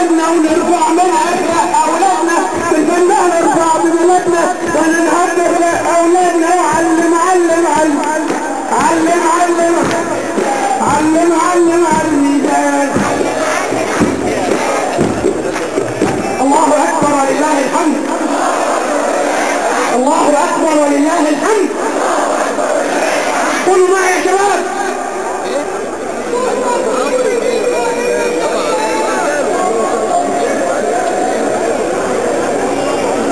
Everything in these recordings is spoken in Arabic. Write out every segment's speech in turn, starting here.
اولادنا ونرفع من اخلاق اولادنا، بالله نرفع ببلدنا وننهض اولادنا. علم علم علم علم علم علم علم علم. الله اكبر ولله الحمد. الله اكبر ولله الحمد. قولوا معي يا شباب.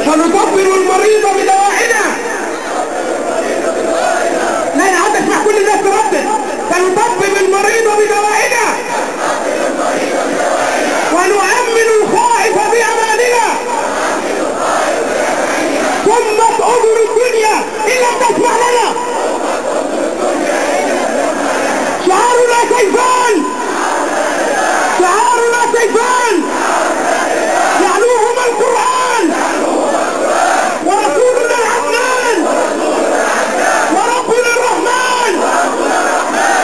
سنطبب المريض بدوائنا. لا انا عايز اسمع كل الناس تردد. سنطبب المريض بدوائنا ونؤمن الخائف بأماننا. ثم تؤمر الدنيا إن لم تسمع لنا. شعارنا سيفان، شعارنا سيفان يعلوهما القرآن ورسولنا العدنان وربنا الرحمن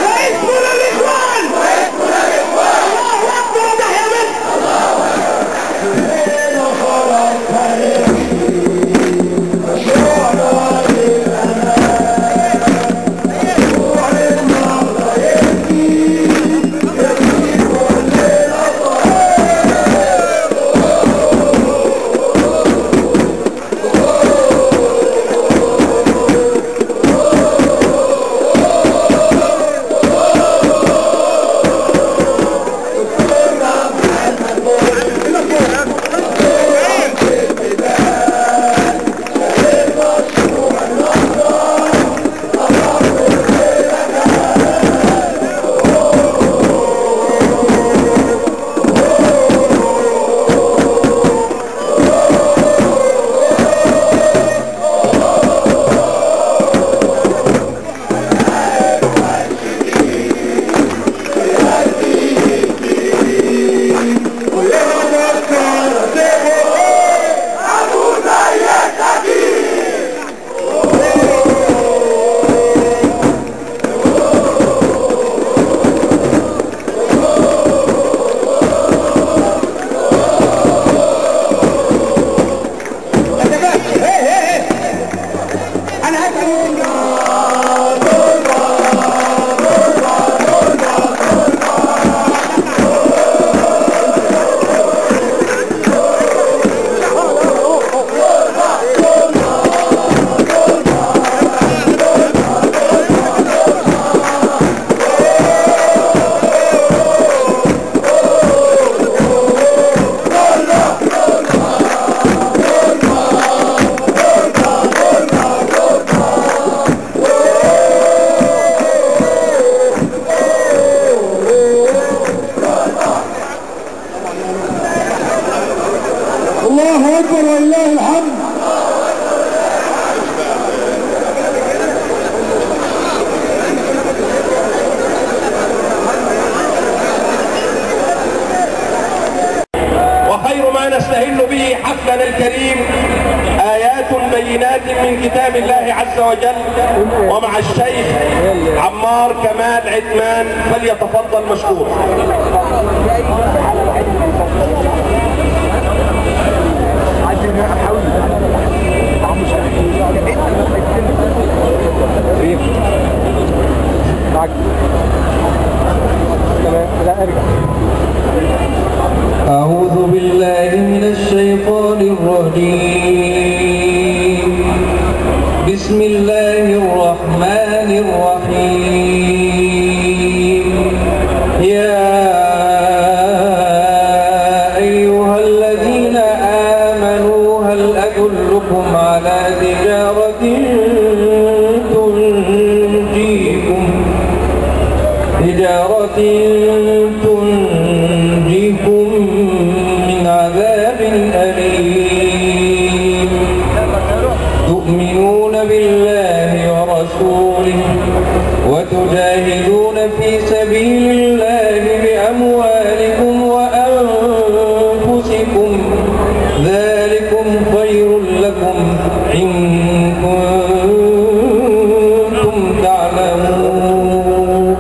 واسمنا الإخوان. الله أكبر. تحيا مصر. الله أكبر ولله الحمد. وخير ما نستهل به حفلنا الكريم آيات بينات من كتاب الله عز وجل، ومع الشيخ عمار كمال عثمان فليتفضل مشكور. أعوذ بالله من الشيطان الرجيم. بسم الله الرحمن الرحيم. يا أيها الذين آمنوا هل أدلكم على تجارة تنجيكم من عذاب أليم. تؤمنون بالله ورسوله وتجاهدون في سبيل الله بأموالكم وأنفسكم، ذلكم خير لكم إن كنتم تعلمون.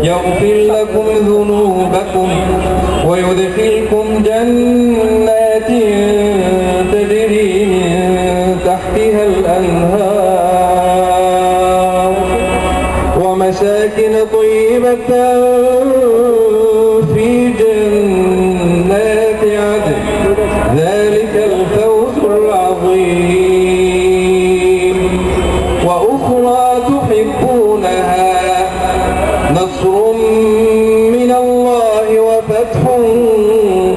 يغفر لكم ذنوبكم ويدخلكم جنات تجري من تحتها الأنهار ومساكن طيبة في جنات عدن ذلك الفوز العظيم. وأخرى تحبونها نصر من الله وفتح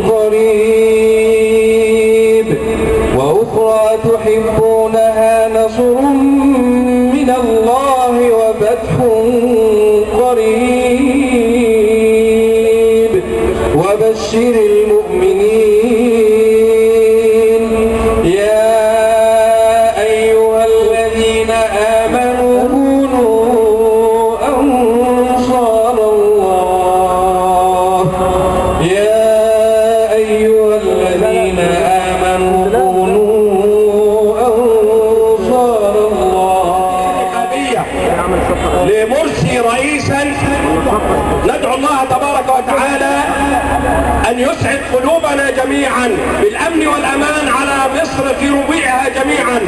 قريب. وأخرى تحبونها نصر من الله وفتح قريب وبشر المؤمنين. يا أيها الذين آمنوا كونوا أنصار الله. يا أيها الذين آمنوا كونوا أنصار الله. لمرسي رئيسا ندعو الله تبارك وتعالى أن يسعد قلوبنا جميعا بالأمن والأمان على مصر في ربيعها جميعا،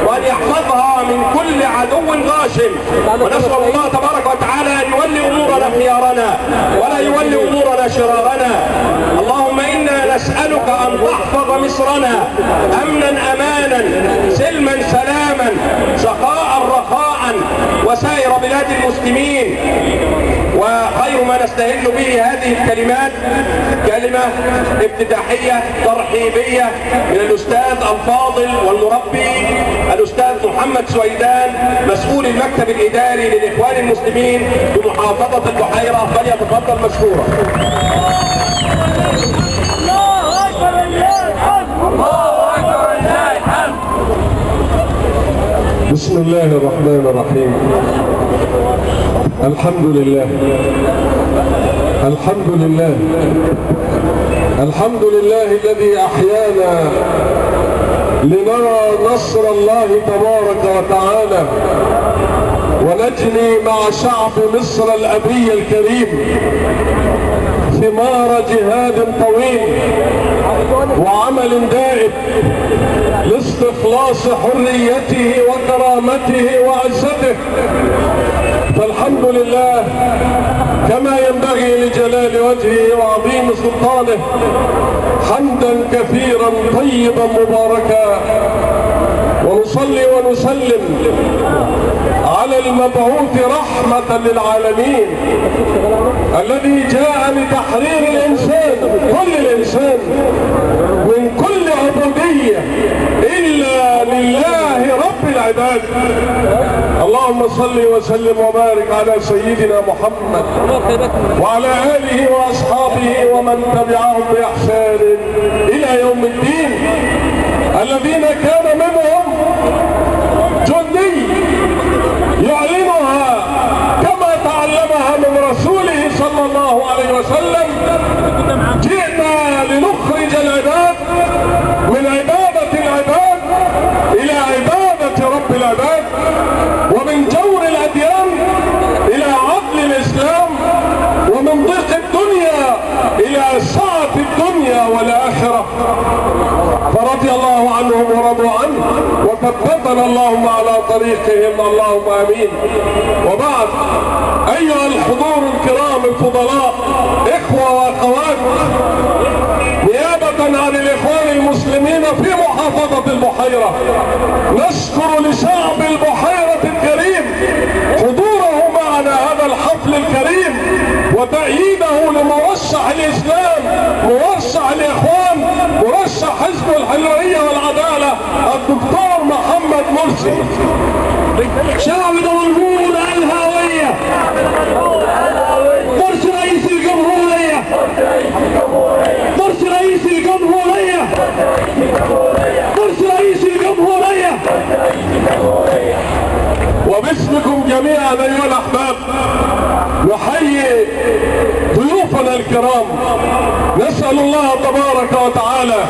وأن يحفظها من كل عدو غاشم. ونسأل الله تبارك وتعالى أن يولي أمورنا خيارنا ولا يولي أمورنا شرارنا. اللهم إنا نسألك أن تحفظ مصرنا أمنا أمانا سلما سلاما سخاء رخاء وسائر بلاد المسلمين. وخير ما نستهل به هذه الكلمات كلمة افتتاحية ترحيبية من الأستاذ الفاضل والمربي الأستاذ محمد سويدان مسؤول المكتب الإداري للإخوان المسلمين بمحافظة البحيرة، فليتفضل مشكورا. الله أكبر لله الحمد. الله أكبر لله الحمد. بسم الله الرحمن الرحيم. الحمد لله الحمد لله الحمد لله الذي أحيانا لنرى نصر الله تبارك وتعالى ونجني مع شعب مصر الأبي الكريم ثمار جهاد طويل وعمل دائم لاستخلاص حريته وكرامته وعزته. فالحمد لله كما ينبغي لجلال وجهه وعظيم سلطانه، حمدا كثيرا طيبا مباركا. ونصلي ونسلم على المبعوث رحمة للعالمين الذي جاء لتحرير الإنسان، كل الإنسان، من كل عبودية إلا لله رب العباد. اللهم صل وسلم وبارك على سيدنا محمد وعلى آله وأصحابه ومن تبعهم بإحسان إلى يوم الدين، الذين كان منهم جندي يعلنها كما تعلمها من رسوله صلى الله عليه وسلم. جئنا لنخرج العباد من عبادة العباد إلى عبادة رب العباد، ومن جور الأديان إلى عدل الإسلام، ومن ضيق الدنيا إلى سعة الدنيا والآخرة. فرضي الله عنهم ورضوا عنه وثبتنا اللهم على طريقهم، اللهم آمين. وبعد، أيها الحضور الكرام الفضلاء، إخوة وأخوات، نيابة عن الإخوان المسلمين في محافظة البحيرة نشكر لشعب البحيرة الكريم حضوره معنا هذا الحفل الكريم وتأييده لمرشح الإسلام، مرشح الإخوان، مرشح حزب الحرية والعدالة الدكتور محمد مرسي. شعب دمنهور الهوية، مرسي رئيس الجمهورية، مرسي رئيس الجمهورية، مرسي رئيس الجمهورية. وباسمكم جميعا أيها الأحباب نحيي ضيوفنا الكرام، نسأل الله تبارك وتعالى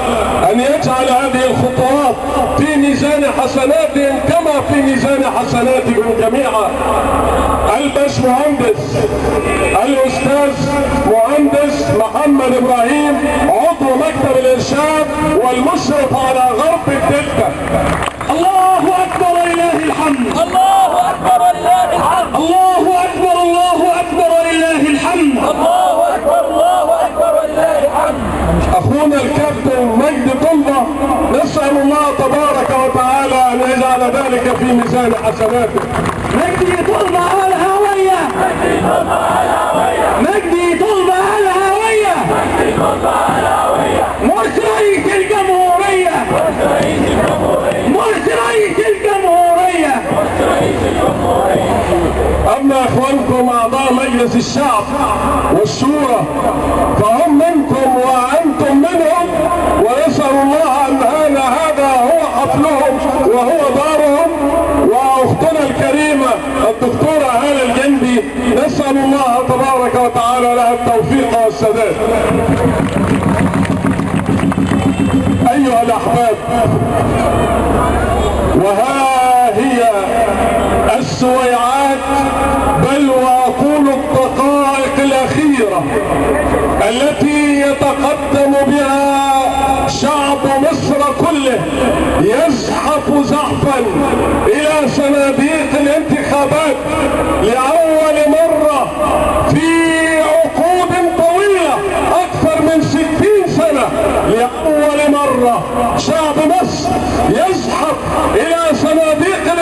أن يجعل هذه الخطوات في ميزان حسناتهم كما في ميزان حسناتكم جميعا. الباشمهندس الاستاذ مهندس محمد ابراهيم عضو مكتب الارشاد والمشرف على غرب الدلتا. الله اكبر ولله الحمد. الله اكبر ولله الحمد. الله اكبر الله اكبر ولله الحمد. الله اكبر الله اكبر ولله الحمد. اخونا الكابتن مجدي طلبه نسال الله تبارك وتعالى ان يجعل ذلك في ميزان حسناته. مجدي طلبه على الهويه. مجدي طلبه على الهويه. مجدي طلبه على الهويه. مجدي طلبه على الهويه. مرسي رئيس الجمهوريه. مرسي رئيس الجمهوريه. مرسي رئيس الجمهوريه. مرسي رئيس الجمهوريه. اما اخوانكم اعضاء مجلس الشعب والشورى فهم منكم وانتم منهم، ونسال الله ان هذا هو حفلهم وهو دارهم. واختنا الكريمه الدكتوره هاله الجندي نسال الله تبارك وتعالى لها التوفيق والسداد. ايها الاحباب، وها هي السويعات، بل واقول الدقائق الاخيره التي يتقدم بها شعب مصر كله يزحف زحفا الى صناديق الانتخابات لاول مره في عقود طويله، اكثر من 60 سنه. لاول مره شعب مصر يزحف الى صناديق